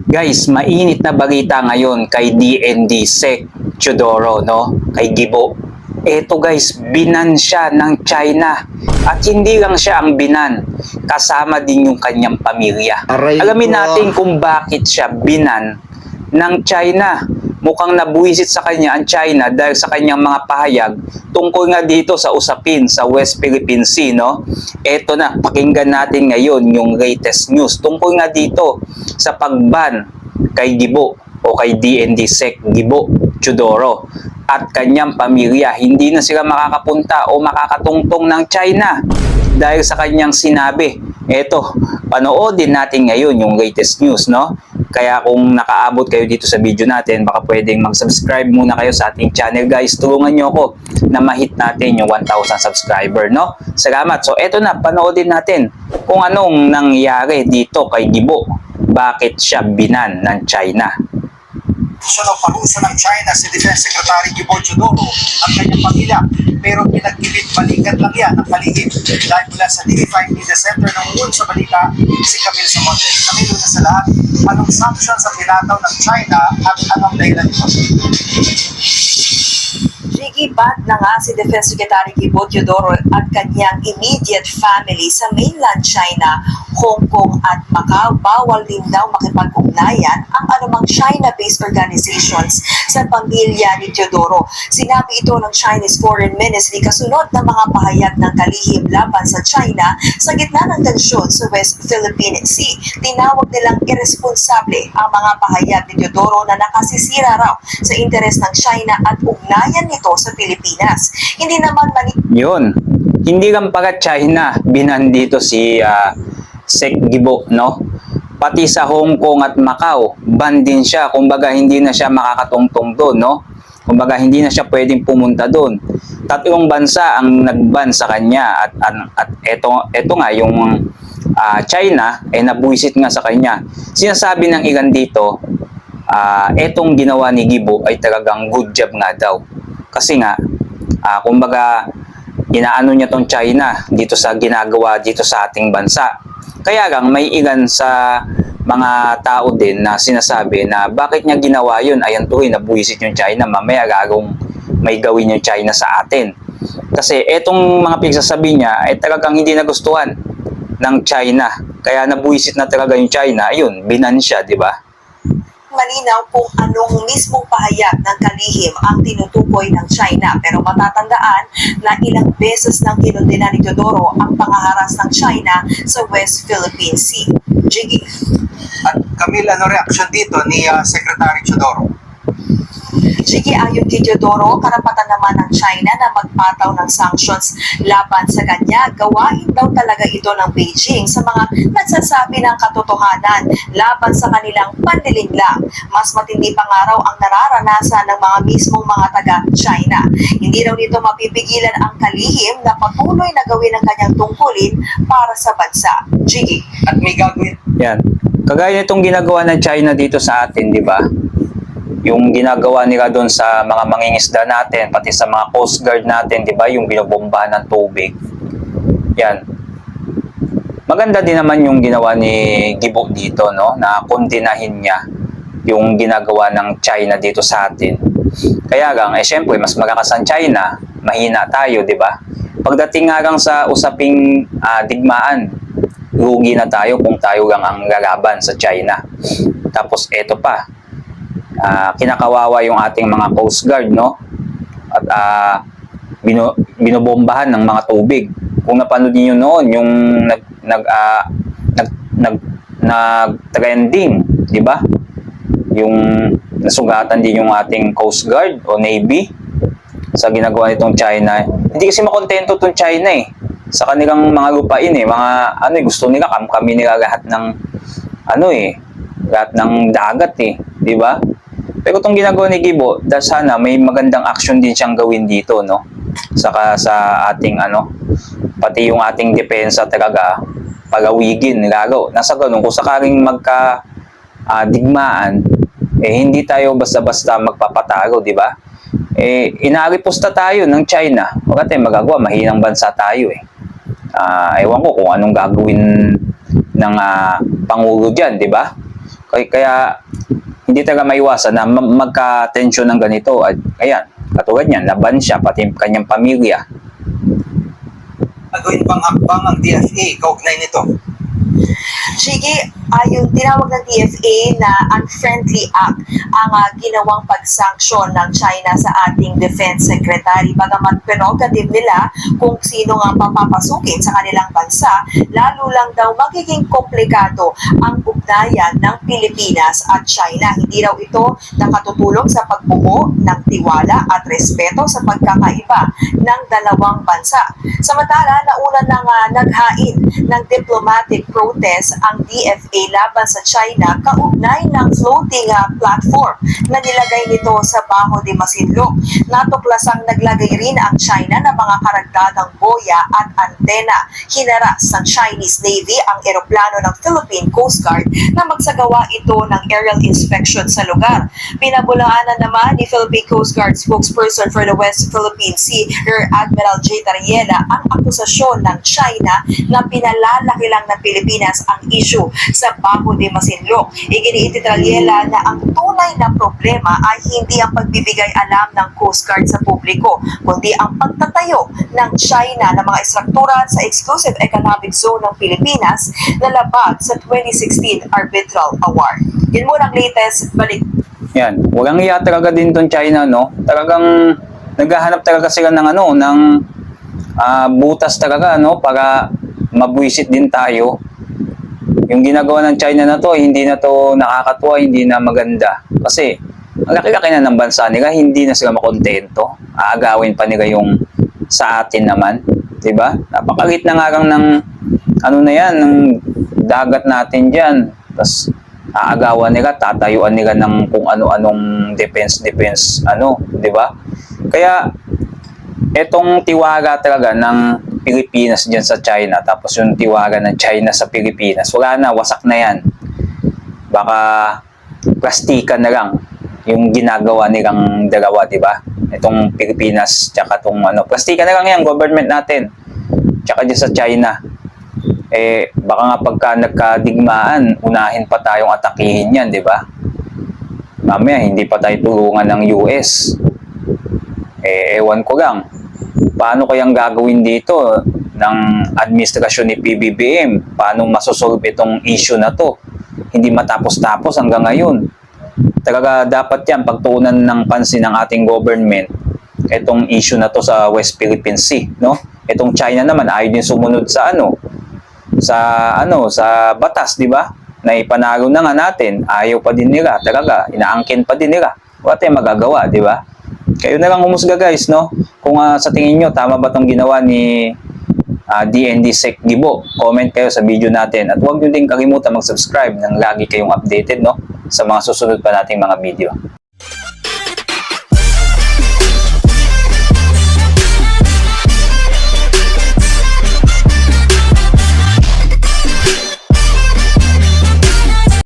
Guys, mainit na balita ngayon kay DND Sec Teodoro, no? Kay Gibo. Eto guys, binan siya ng China. At hindi lang siya ang binan, kasama din yung kanyang pamilya. Alamin natin kung bakit siya binan ng China. Mukhang nabuwisit sa kanya ang China dahil sa kanyang mga pahayag tungkol nga dito sa usapin sa West Philippine Sea, no? Eto na, pakinggan natin ngayon yung latest news tungkol nga dito sa pagban kay Gibo o kay DND Sec Gibo Teodoro at kanyang pamilya. Hindi na sila makakapunta o makakatungtong ng China dahil sa kanyang sinabi. Eto, panoodin natin ngayon yung latest news, no? Kaya kung nakaabot kayo dito sa video natin, baka pwedeng mag-subscribe muna kayo sa ating channel, guys. Tulungan nyo ako na ma-hit natin yung 1,000 subscriber, no? Salamat. So, eto na, panoodin natin kung anong nangyari dito kay Gibo. Bakit siya binan ng China? Ng parusa ng China si Defense Secretary Gibo Teodoro at kanyang pamilya, pero pinagpilit balikat lang yan ng palihim dahil mula sa TV5 Media Center ng uwan sa balita si Camille Samonte. Camille, na sa lahat, anong sanctions ang pinataw ng China at anong dahilan nito? Gigibat na nga si Defense Secretary Gibo Teodoro at kanyang immediate family sa mainland China, Hong Kong at Macau. Bawal din daw makipag-ugnayan ang anumang China-based organizations sa pamilya ni Teodoro. Sinabi ito ng Chinese Foreign Ministry kasunod ng mga pahayag ng kalihim laban sa China sa gitna ng tensyon sa West Philippine Sea. Tinawag nilang irresponsable ang mga pahayag ni Teodoro na nakasisira raw sa interes ng China at ugnayan nito sa Pilipinas. Hindi naman Yun. Hindi lang pala China binan dito si Sec Gibo, no? Pati sa Hong Kong at Macau, ban din siya. Kumbaga, hindi na siya makakatungtong doon, no? Kumbaga, hindi na siya pwedeng pumunta doon. Tatlong bansa ang nagban sa kanya at eto nga, yung China, nabuwisit nga sa kanya. Sinasabi ng ilan dito, etong ginawa ni Gibo ay talagang good job nga daw. Kasi nga, kumbaga, inaano niya tong China dito sa ginagawa dito sa ating bansa. Kaya lang, may ilan sa mga tao din na sinasabi na bakit niya ginawa yun, ayan tuloy, nabuwisit yung China, mamaya gagong may gawin yung China sa atin. Kasi etong mga pinagsasabi niya ay talagang hindi nagustuhan ng China. Kaya nabuwisit na talaga yung China, ayun, binan siya, di ba? malinaw kung anong mismong pahayag ng kalihim ang tinutukoy ng China. Pero matatandaan na ilang beses nang kinundena ni Teodoro ang pangaharas ng China sa West Philippine Sea. Jiggy. At Camille, ano reaction dito ni Secretary Teodoro? Sige, ayon kay Teodoro, karapatan naman ng China na magpataw ng sanctions laban sa kanya. Gawain daw talaga ito ng Beijing sa mga nagsasabi ng katotohanan laban sa kanilang panlilinlang. Mas matindi pa nga raw ang nararanasan ng mga mismong mga taga-China. Hindi raw nito mapipigilan ang kalihim na patuloy na gawin ang kanyang tungkulin para sa bansa. Jiggy. At may gagawin. Yan. Kagaya nitong ginagawa ng China dito sa atin, di ba? Yung ginagawa nila doon sa mga mangingisda natin, pati sa mga coast guard natin, di ba? Yung binobomba ng tubig. Yan. Maganda din naman yung ginawa ni Gibo dito, no? Na kondinahin niya yung ginagawa ng China dito sa atin. Kaya lang, syempre, mas malakas ang China, mahina tayo, di ba? Pagdating nga lang sa usaping digmaan, lugi na tayo kung tayo lang ang lalaban sa China. Tapos eto pa, kinakawawa yung ating mga coast guard, no? At binobombahan ng mga tubig. Kung napanood niyo noon yung nag-trending, di ba? Yung nasugatan din yung ating coast guard o navy sa ginagawa nitong China. Hindi kasi makontento tong China sa kanilang mga lupain mga gusto nila kami nila lahat ng lahat ng dagat di ba? Pero itong ginagawa ni Gibo, sana may magandang action din siyang gawin dito, no? Saka sa ating pati yung ating depensa talaga pagawigin lalo. Nasa ganun, kung sakaling digmaan, hindi tayo basta-basta magpapatalo, di ba? Inaaripusta tayo ng China. Wala tayong magagawa, mahinang bansa tayo Ewan ko kung anong gagawin ng Pangulo dyan, di ba? Kaya hindi talaga maiwasan na magka-tension ng ganito. At ayan, katulad niyan, laban siya, pati yung kanyang pamilya. Gagawin bang hakbang ang DFA kaugnay nito? Sige, yung tinawag ng DFA na unfriendly act ang ginawang pag-sanction ng China sa ating Defense Secretary. Bagamat prerogative nila kung sino nga papapasukin sa kanilang bansa, lalo lang daw magiging komplikado ang ugnayan ng Pilipinas at China. Hindi raw ito nakatutulong sa pagbuo ng tiwala at respeto sa pagkakaiba ng dalawang bansa. Samantala, nauna na nga naghain ng diplomatic protest ang DFA laban sa China kaugnay ng floating platform na nilagay nito sa Bajo de Masinloc. Natuklasang naglagay rin ang China ng mga karagdagang boya at antena. Hinaras ng Chinese Navy ang eroplano ng Philippine Coast Guard na magsagawa ito ng aerial inspection sa lugar. Pinabulaanan naman ni Philippine Coast Guard spokesperson for the West Philippine Sea, Rear Admiral J. Tariela, ang akusasyon ng China na pinalalaki lang ng Pilipinas ang issue sa Bajo de Masinloc. Iginiit ni Tariela na ang tunay na problema ay hindi ang pagbibigay alam ng Coast Guard sa publiko, kundi ang pagtatayo ng China ng mga istruktura sa exclusive economic zone ng Pilipinas na labag sa 2016 Arbitral Award. Yun muna ang latest. Balik. Yan, walang iya talaga din tong China, no? Talagang naghahanap talaga sila ng butas talaga, no? Para mabwisit din tayo. Yung ginagawa ng China na to, hindi na to nakakatuwa, hindi na maganda. Kasi, ang laki-laki na ng bansa nila, hindi na sila makontento. Aagawin pa nila yung sa atin naman. Diba? Napakalit na nga lang ng, ng dagat natin dyan. Tapos, aagawan nila, tatayuan nila ng kung ano-anong defense, diba? Kaya, etong tiwala talaga ng Pilipinas dyan sa China, tapos yung tiwala ng China sa Pilipinas, wala na, wasak na yan. Baka plastikan na lang yung ginagawa nilang dalawa, di ba? Itong Pilipinas, tsaka itong plastikan na lang yan, government natin. Tsaka dyan sa China. Baka nga pagka nagkadigmaan, unahin pa tayong atakihin yan, di ba? Mamaya, hindi pa tayo tulungan ng US. Ewan ko lang. Paano kayang gagawin dito ng administrasyon ni PBBM? Paano masosolve itong issue na to? Hindi matapos-tapos hanggang ngayon. Talaga dapat yan pagtuunan ng pansin ng ating government itong issue na to sa West Philippine Sea, no? Itong China naman ayaw din sumunod sa sa batas, di ba? Na ipanalo na nga natin, ayaw pa din nila, talaga inaangkin pa din nila. Wala tayong magagawa, di ba? Kayo na lang humusga guys, no? Kung sa tingin nyo, tama ba itong ginawa ni DND Sec Gibo? Comment kayo sa video natin. At huwag nyo din kalimutan mag-subscribe nang lagi kayong updated, no? Sa mga susunod pa nating mga video.